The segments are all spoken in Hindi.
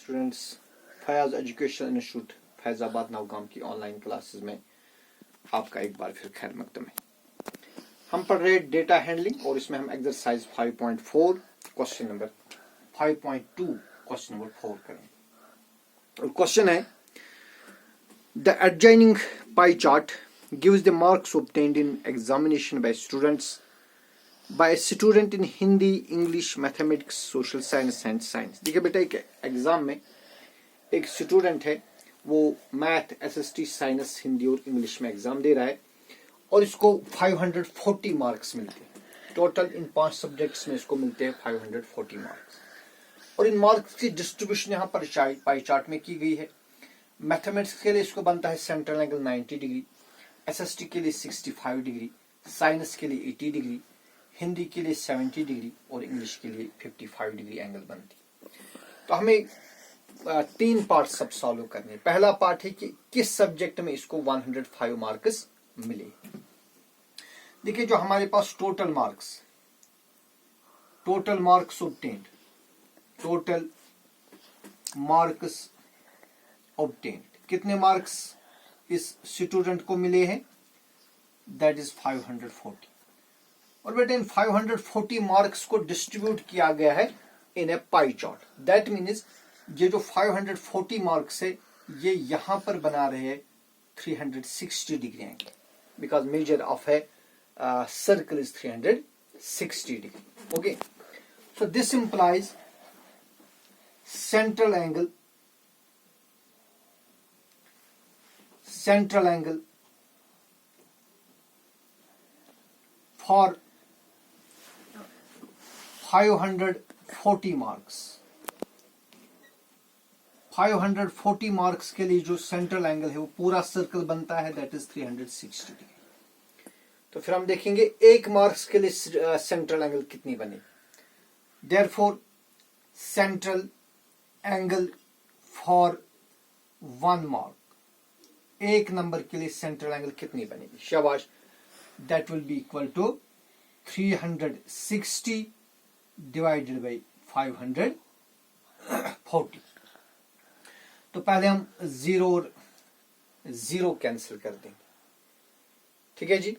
Students, Fayaz education institute Faizabad Navgam की ऑनलाइन क्लासेस में आपका एक बार फिर खैर मकदम है। हम पढ़ रहे डेटा हैंडलिंग और इसमें हम exercise 5.4 question number 5.2 question number 4 करें। और क्वेश्चन है the adjoining pie chart gives the marks obtained in examination by students in Hindi, English, mathematics, social science and science. देखिए बेटा, एक एग्जाम में एक स्टूडेंट है, वो मैथ, एसएसटी, साइंस, हिंदी और इंग्लिश में एग्जाम दे रहा है और इसको 540 मार्क्स मिलते हैं। टोटल इन 5 सब्जेक्ट्स में इसको मिलते हैं 540 मार्क्स। और इन मार्क्स की डिस्ट्रीब्यूशन यहाँ पर पाई चार्ट में की गई है। मैथमेटिक्स के लिए इसको बनता है सेंट्रल एंगल 90 डिग्री, एसएसटी के लिए 65 डिग्री, साइंस के लिए 80 डिग्री, हिंदी के लिए 70 डिग्री और इंग्लिश के लिए 55 डिग्री एंगल बनती। तो हमें 3 पार्ट सब सॉल्व करने। पहला पार्ट है कि किस सब्जेक्ट में इसको 105 मार्क्स मिले। देखिए, जो हमारे पास टोटल मार्क्स ऑब्टेन्ड कितने मार्क्स इस स्टूडेंट को मिले हैं? That is 540। और बेटा, इन 540 मार्क्स को डिस्ट्रीब्यूट किया गया है इन ए पाई चार्ट। दैट मीन्स ये जो 540 मार्क्स है ये यहां पर बना रहे हैं 360 degree angle, because measure of a circle is 360 degree. Okay, so this implies central angle for 540 marks. 540 marks के लिए जो सेंट्रल एंगल है वो पूरा सर्कल बनता है, दैट इज 360 डिग्री। तो फिर हम देखेंगे एक मार्क्स के लिए सेंट्रल एंगल कितनी बनी। Therefore central angle for 1 mark, एक नंबर के लिए सेंट्रल एंगल कितनी बनेगी? शाबाश, that will be equal to 360 divided by 540। तो पहले हम 0 और 0 कैंसिल कर देंगे। ठीक है जी।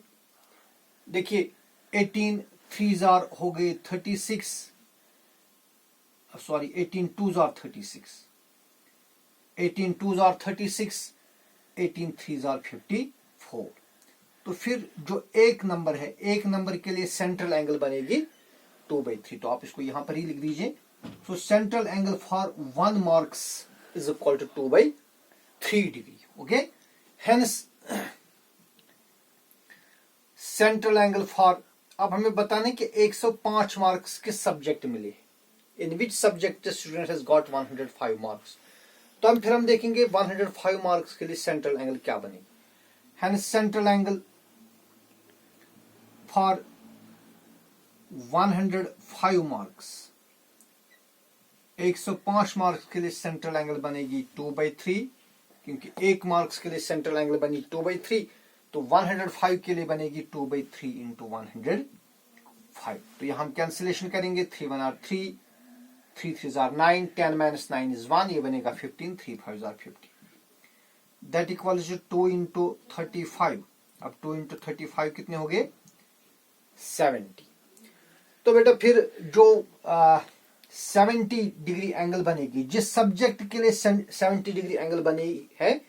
देखिए, 18 3s हो गए 36, सॉरी 18 2s 36, 18 2s 36, 18 3s 54। तो फिर जो एक नंबर है, एक नंबर के लिए सेंट्रल एंगल बनेगी 2/3। तो आप इसको यहां पर ही लिख दीजिए। So central angle for 1 marks is equal to 2/3 degree. Okay, hence central angle for, अब हमें बताने कि 105 मार्क्स किस सब्जेक्ट मिले, in which subject student has got 105 marks. तो फिर हम देखेंगे 105 मार्क्स के लिए सेंट्रल एंगल क्या बनेगी। Hence central angle for 105 marks, 105 marks के लिए सेंट्रल एंगल बनेगी 2/3, क्योंकि एक मार्क्स के लिए सेंट्रल एंगल बनी 2/3, तो 105 के लिए बनेगी 2/3 इंटू 105। तो यहां हम कैंसिलेशन करेंगे। 3 1 3, 3 3 9, 10 - 9 is 1, ये बनेगा 15, 3 5 50। That equals to 2 into 35। अब 2 इंटू 35 कितने हो गए? 70। तो बेटा, फिर जो 70 डिग्री एंगल बनेगी, जिस सब्जेक्ट के लिए 70 डिग्री एंगल बनी है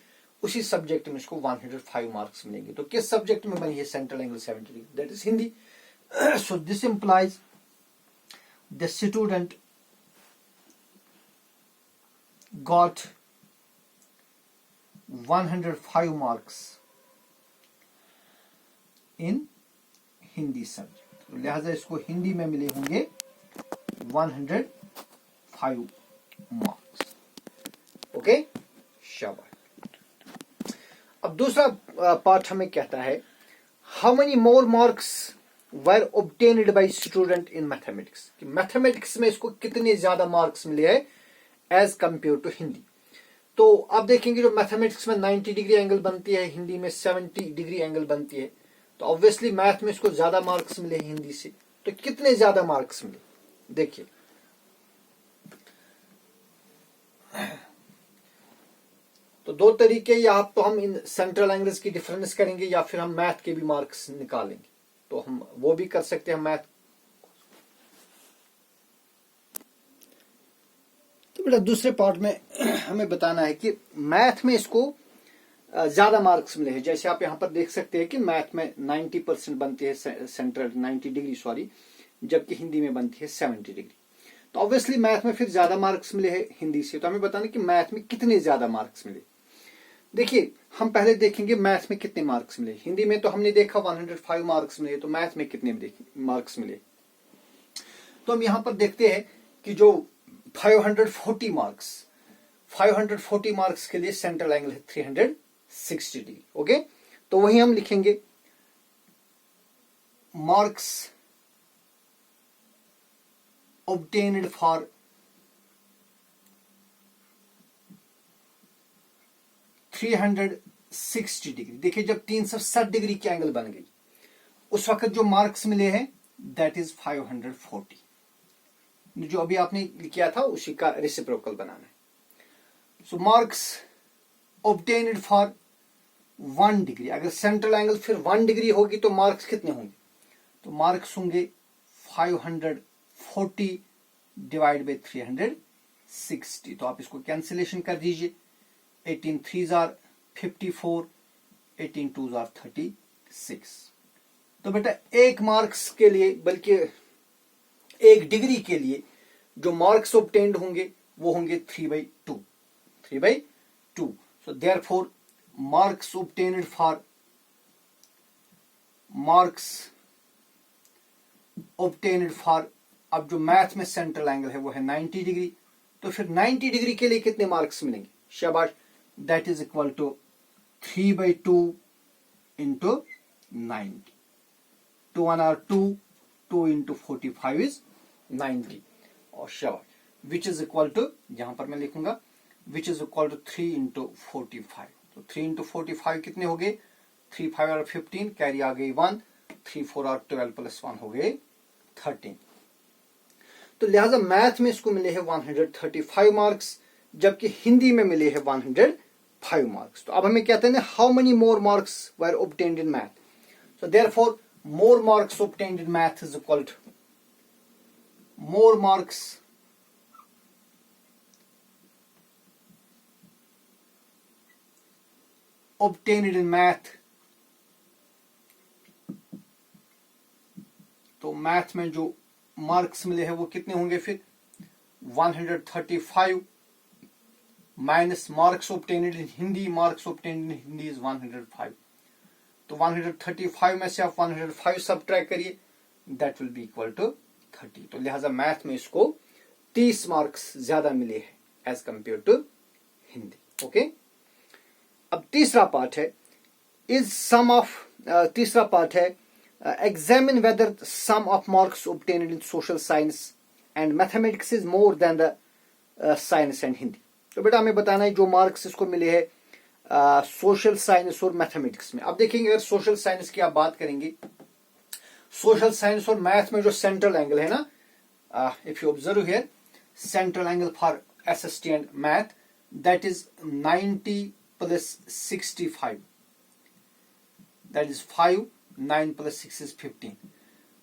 उसी सब्जेक्ट में इसको 105 मार्क्स मिलेंगे। तो किस सब्जेक्ट में बनी है central angle 70 degree? That is Hindi. So this implies the student got 105 marks in Hindi subject. तो लिहाजा इसको हिंदी में मिले होंगे 105 मार्क्स। ओके, शाबाश। अब दूसरा पार्ट हमें कहता है how many more marks were obtained by student in mathematics. कि मैथमेटिक्स में इसको कितने ज्यादा मार्क्स मिले हैं एज कंपेयर टू हिंदी। तो आप देखेंगे जो मैथमेटिक्स में 90 डिग्री एंगल बनती है, हिंदी में 70 डिग्री एंगल बनती है। तो ऑब्वियसली मैथ में इसको ज्यादा मार्क्स मिले हिंदी से। तो कितने ज्यादा मार्क्स मिले? देखिए, तो दो तरीके, या तो हम इन सेंट्रल एंगल्स की डिफरेंस करेंगे या फिर हम मैथ के भी मार्क्स निकालेंगे, तो हम वो भी कर सकते हैं मैथ। तो बेटा दूसरे पार्ट में हमें बताना है कि मैथ में इसको ज्यादा मार्क्स मिले हैं। जैसे आप यहां पर देख सकते हैं कि मैथ में 90% बनती है सेंट्रल 90 डिग्री सॉरी, जबकि हिंदी में बनती है 70 डिग्री। तो ऑब्वियसली मैथ में फिर ज्यादा मार्क्स मिले हैं हिंदी से। तो हमें बताना कि मैथ में कितने ज्यादा मार्क्स मिले। देखिए हम पहले देखेंगे मैथ में कितने मार्क्स मिले। हिंदी में तो हमने देखा 105 मार्क्स मिले, तो मैथ में कितने मार्क्स मिले। तो हम यहां पर देखते हैं कि जो 540 मार्क्स के लिए सेंट्रल एंगल है 360 डिग्री। ओके, तो वही हम लिखेंगे मार्क्स obtained for 360 डिग्री। देखिए जब 360 डिग्री की एंगल बन गई उस वक्त जो मार्क्स मिले हैं दैट इज 540। जो अभी आपने किया था उसी का रेसिप्रोकल बनाना है। सो मार्क्स obtained for 1 डिग्री। अगर सेंट्रल एंगल फिर 1 डिग्री होगी तो मार्क्स कितने होंगे? तो मार्क्स होंगे 540 डिवाइड बाई 360। तो आप इसको कैंसिलेशन कर दीजिए। 18 3s are 54, 18 2s are 36। तो बेटा एक मार्क्स के लिए, बल्कि एक डिग्री के लिए जो मार्क्स ऑब्टेन्ड होंगे वो होंगे 3/2। So therefore marks obtained for अब जो मैथ में सेंट्रल एंगल है वो है 90 डिग्री। तो फिर 90 डिग्री के लिए कितने मार्क्स मिलेंगे? शाबाश, that is equal to 3/2 into 90। 2 1 are 2, 2 into 45 is 90। और शाबाश, विच इज इक्वल टू, यहां पर मैं लिखूंगा which is equal to 3 into 45। तो 3 into 45 कितने हो गए? 3 5 are 15, कैरी आ गई 1, 3 4 are 12 प्लस 1 हो गए 13। तो लिहाजा मैथ में इसको मिले हैं 135 मार्क्स, जबकि हिंदी में मिले हैं 105 मार्क्स। तो अब हमें कहते हैं how many more marks were obtained in math. So therefore more marks obtained in math is equal to more marks obtained in math। तो मैथ में जो मार्क्स मिले हैं वो कितने होंगे? फिर 135 minus marks obtained in Hindi. Marks obtained in Hindi is 105। तो 135 में से आप 105 सब्ट्रैक्ट करिए, that will be equal to 30। तो लिहाजा मैथ में इसको 30 मार्क्स ज्यादा मिले हैं as compare to Hindi. Okay, अब तीसरा पार्ट है examine whether sum of marks obtained in social science and mathematics is more than the science and Hindi. तो बेटा हमें बताना है जो मार्क्स इसको मिले हैं सोशल साइंस और मैथमेटिक्स में। अब देखेंगे अगर सोशल साइंस की आप बात करेंगे, सोशल साइंस और मैथ में जो सेंट्रल एंगल है ना, if you observe here central angle for SST and math that is 90 plus 65, that is 5, 9 plus 6 is 15।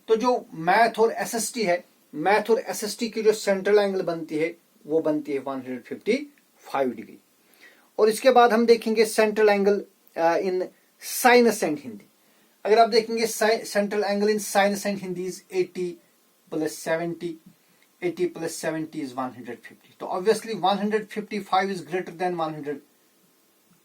तो जो मैथ और एसएसटी है, मैथ और एसएसटी की जो सेंट्रल एंगल बनती है वो बनती है 155 डिग्री। और इसके बाद हम देखेंगे central angle in science and Hindi. अगर आप देखेंगे central angle in science and Hindi is 80 plus 70। 80 plus 70 is 150। तो obviously 155 is greater than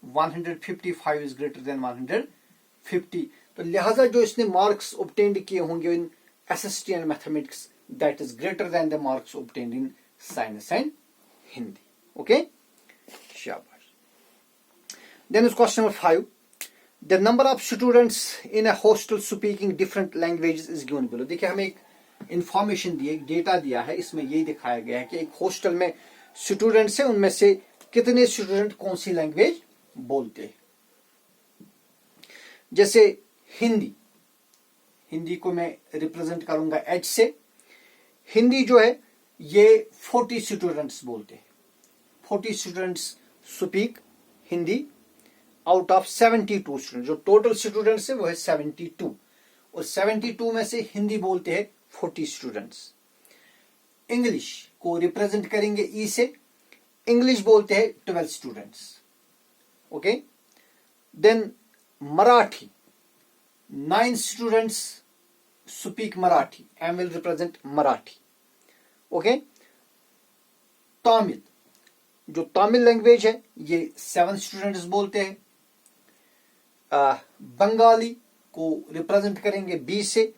155 is greater than 150। तो लिहाजा जो इसने मार्क्स ऑब्टेन्ड किए होंगे in SST and mathematics that is greater than the marks obtained in science and Hindi. Okay, शाबाश। Then is question number 5, the number of students in a hostel speaking different languages is given below. देखिए हमें एक इंफॉर्मेशन दी है, एक डेटा दिया है, इसमें यही दिखाया गया है कि एक हॉस्टल में स्टूडेंट्स हैं, उनमें से कितने स्टूडेंट कौन सी लैंग्वेज बोलते हैं। जैसे हिंदी को मैं रिप्रेजेंट करूंगा एच से। हिंदी जो है ये 40 स्टूडेंट्स बोलते हैं। 40 students speak Hindi out of 72 student, जो टोटल स्टूडेंट्स है वो है 72, और 72 में से हिंदी बोलते हैं 40 स्टूडेंट्स। इंग्लिश को रिप्रेजेंट करेंगे ई से, इंग्लिश बोलते हैं 12 students. Okay, then Marathi 9 students speak Marathi, M will represent Marathi. Okay, Tamil, जो तमिल लैंग्वेज है ये 7 स्टूडेंट्स बोलते हैं। बंगाली को रिप्रेजेंट करेंगे बी से,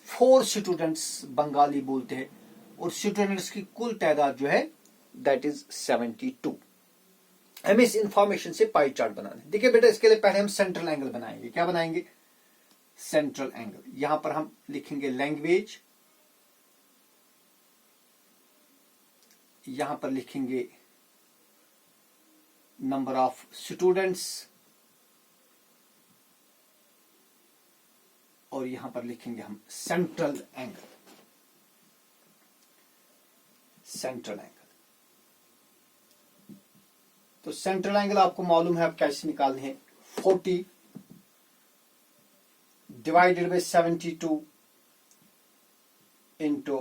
4 स्टूडेंट्स बंगाली बोलते हैं, और स्टूडेंट्स की कुल तादाद जो है दैट इज 72। हमें इस इंफॉर्मेशन से पाई चार्ट बनाना है। देखिए बेटा, इसके लिए पहले हम सेंट्रल एंगल बनाएंगे। क्या बनाएंगे? Central angle. यहां पर हम लिखेंगे लैंग्वेज, यहां पर लिखेंगे नंबर ऑफ स्टूडेंट्स, और यहां पर लिखेंगे हम सेंट्रल एंगल। सेंट्रल एंगल, तो सेंट्रल एंगल आपको मालूम है आप कैसे निकालने हैं। 40 डिवाइडेड बाय 72 इंटू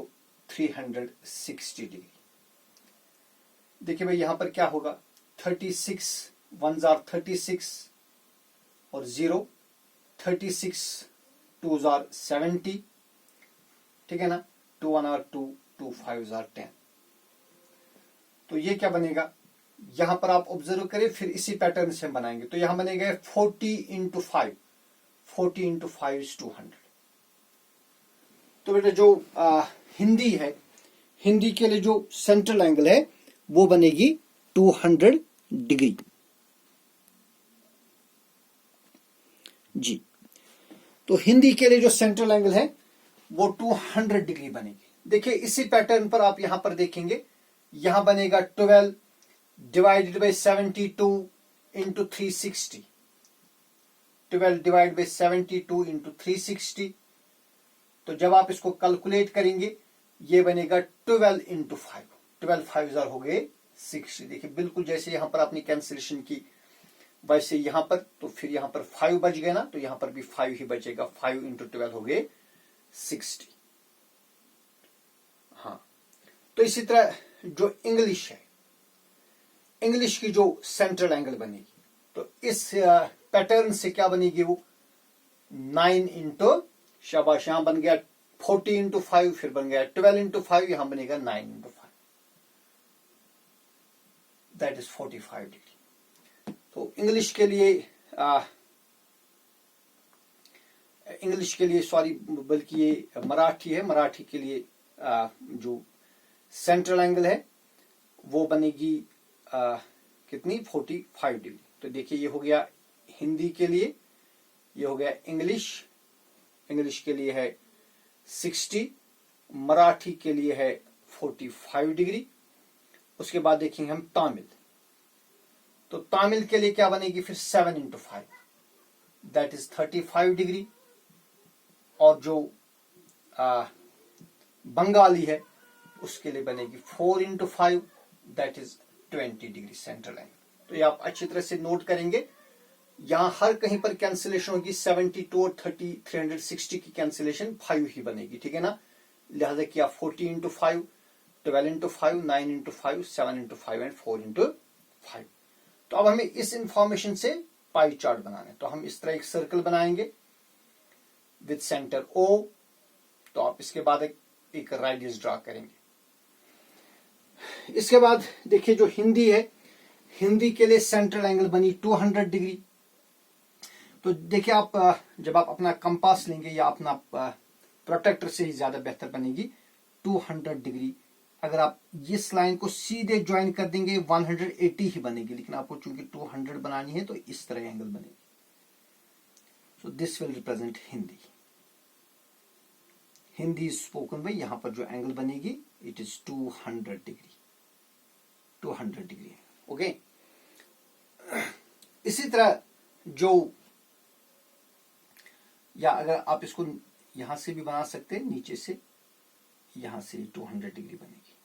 360 डिग्री। देखिए भाई यहां पर क्या होगा, 36 1s are 36 और 0, 36 2s are 70, ठीक है ना, 2 1 are 2, 2 5s are 10। तो ये क्या बनेगा, यहां पर आप ऑब्जर्व करें, फिर इसी पैटर्न से हम बनाएंगे। तो यहां बनेगा 40 इंटू 5, 40 इंटू 5 is 200। तो बेटा जो हिंदी है, हिंदी के लिए जो सेंट्रल एंगल है वो बनेगी 200 डिग्री जी। तो हिंदी के लिए जो सेंट्रल एंगल है वो 200 डिग्री बनेगी। देखिए इसी पैटर्न पर आप यहां पर देखेंगे, यहां बनेगा 12 divided by 72 into 360, 12 divide by 72 into 360। तो जब आप इसको कैलकुलेट करेंगे ये बनेगा 12 इंटू 5, 12 5 हो गए 60। देखिए बिल्कुल जैसे यहां पर आपने कैंसिलेशन की वैसे यहां पर, तो फिर यहां पर 5 बच गए ना, तो यहां पर भी 5 ही बचेगा। 5 इंटू 12 हो गए 60। हाँ, तो इसी तरह जो इंग्लिश है, इंग्लिश की जो सेंट्रल एंगल बनेगी, तो इस पैटर्न से क्या बनेगी वो 9 इंटू, शाबाश, यहां बन गया 40 इंटू 5, फिर बन गया 12 इंटू 5, यहां बनेगा 9 इंटू 5, दैट इज 45 डिग्री। तो इंग्लिश के लिए सॉरी, बल्कि ये मराठी है, मराठी के लिए जो सेंट्रल एंगल है वो बनेगी कितनी, 45 डिग्री। तो देखिए ये हो गया हिंदी के लिए, ये हो गया इंग्लिश, इंग्लिश के लिए है 60, मराठी के लिए है 45 डिग्री। उसके बाद देखेंगे हम तमिल, तो तमिल के लिए क्या बनेगी फिर 7 इंटू 5, दैट इज 35 डिग्री। और जो बंगाली है उसके लिए बनेगी 4 into 5, that is 20 degree central angle. तो ये आप अच्छी तरह से नोट करेंगे, यहां हर कहीं पर कैंसिलेशन होगी, 72 और 30 360 की कैंसिलेशन 5 ही बनेगी, ठीक है ना। लिहाजा किया 40 into 5, 12 into 5, 9 into 5, 7 into 5 and 4 into 5। तो अब हमें इस इंफॉर्मेशन से पाई चार्ट बनाना है। तो हम इस तरह एक सर्कल बनाएंगे विद सेंटर O। तो आप इसके बाद एक रेडियस ड्रा करेंगे। इसके बाद देखिए जो हिंदी है, हिंदी के लिए सेंट्रल एंगल बनी 200 डिग्री। तो देखिए आप जब आप अपना कंपास लेंगे या अपना प्रोटेक्टर से ही ज्यादा बेहतर बनेगी 200 डिग्री। अगर आप इस लाइन को सीधे ज्वाइन कर देंगे 180 ही बनेगी, लेकिन आपको चूंकि 200 बनानी है तो इस तरह एंगल बनेगी। So this will represent Hindi. Hindi spoken में यहां पर जो एंगल बनेगी it is 200 degree, 200 degree. Okay, इसी तरह जो, या अगर आप इसको यहां से भी बना सकते हैं, नीचे से, यहां से 200 डिग्री बनेगी,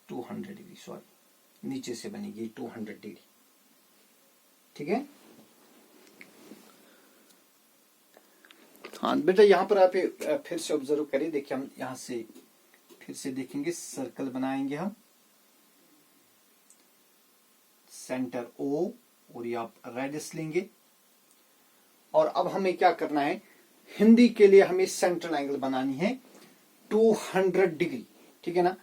200 डिग्री, सॉरी नीचे से बनेगी 200 डिग्री। ठीक है। हाँ बेटा यहाँ पर आप फिर से ऑब्जर्व करिए, देखिए हम यहाँ से फिर से देखेंगे, सर्कल बनाएंगे हम, सेंटर O और ये आप रेडियस लेंगे। और अब हमें क्या करना है, हिंदी के लिए हमें सेंट्रल एंगल बनानी है 200 डिग्री, ठीक है ना।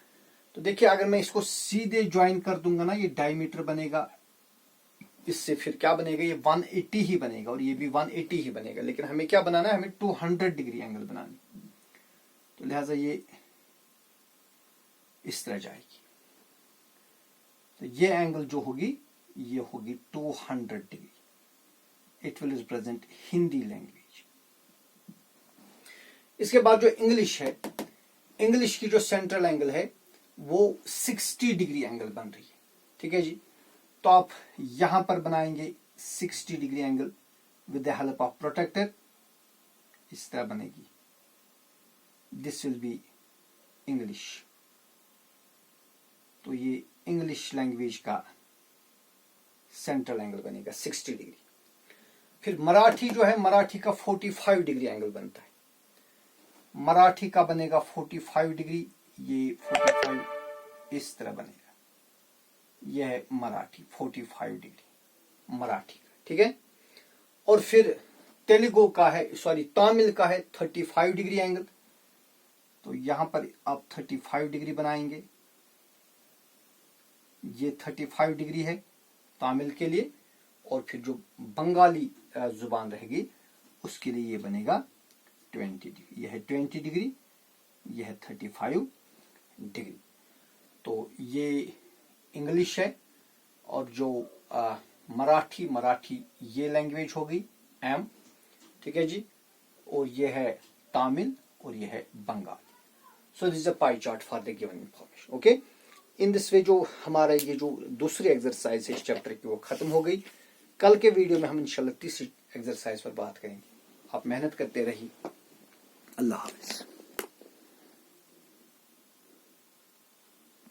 तो देखिए अगर मैं इसको सीधे ज्वाइन कर दूंगा ना, ये डायमीटर बनेगा, इससे फिर क्या बनेगा, ये 180 ही बनेगा और ये भी 180 ही बनेगा। लेकिन हमें क्या बनाना है, हमें 200 डिग्री एंगल बनानी, तो लिहाजा ये इस तरह जाएगी। तो ये एंगल जो होगी ये होगी 200 degree. It will represent Hindi language. इसके बाद जो इंग्लिश है, इंग्लिश की जो सेंट्रल एंगल है वो 60 डिग्री एंगल बन रही है, ठीक है जी। तो आप यहां पर बनाएंगे 60 degree angle with the help of protector, इस तरह बनेगी। This will be English. तो ये इंग्लिश लैंग्वेज का सेंट्रल एंगल बनेगा 60 डिग्री। फिर मराठी जो है, मराठी का 45 डिग्री एंगल बनता है। मराठी का बनेगा 45 डिग्री, ये 45 इस तरह बनेगा। यह है मराठी 45 डिग्री मराठी का, ठीक है। और फिर तेलुगु का है, सॉरी तमिल का है 35 डिग्री एंगल। तो यहां पर आप 35 डिग्री बनाएंगे, ये 35 डिग्री है तमिल के लिए। और फिर जो बंगाली जुबान रहेगी उसके लिए ये बनेगा 20 डिग्री। यह है 20 डिग्री, यह है 35 डिग्री। तो ये इंग्लिश है। और जो मराठी ये लैंग्वेज होगी M, ठीक है जी। और ये है तमिल और ये है Bengal. So this is a pie chart for the given information. Okay, in this way जो हमारा ये जो दूसरी एक्सरसाइज है इस चैप्टर की वो खत्म हो गई। कल के वीडियो में हम इंशाल्लाह तीसरी एक्सरसाइज पर बात करेंगे। आप मेहनत करते रहिए। अल्लाह हाफिज।